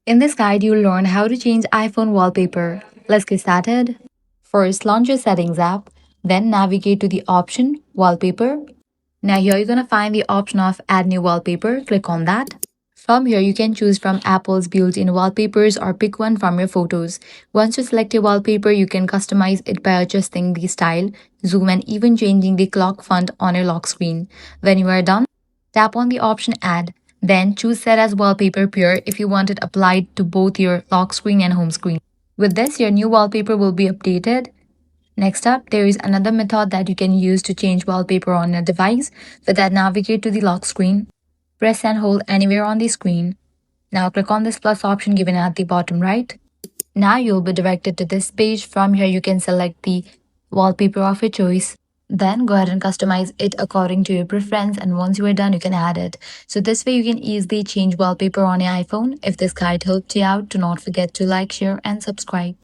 In this guide, you'll learn how to change iPhone wallpaper. Let's get started. First, launch your Settings app, then navigate to the option Wallpaper. Now, here you're going to find the option of Add New Wallpaper. Click on that. From here, you can choose from Apple's built in wallpapers or pick one from your photos. Once you select your wallpaper, you can customize it by adjusting the style, zoom, and even changing the clock font on your lock screen. When you are done, tap on the option Add. Then choose Set as Wallpaper Pair if you want it applied to both your lock screen and home screen. With this, your new wallpaper will be updated. Next up, there is another method that you can use to change wallpaper on your device. For that, navigate to the lock screen. Press and hold anywhere on the screen. Now click on this plus option given at the bottom right. Now you'll be directed to this page. From here, you can select the wallpaper of your choice. Then go ahead and customize it according to your preference. And once you are done, you can add it. So this way you can easily change wallpaper on your iPhone. If this guide helped you out, do not forget to like, share, and subscribe.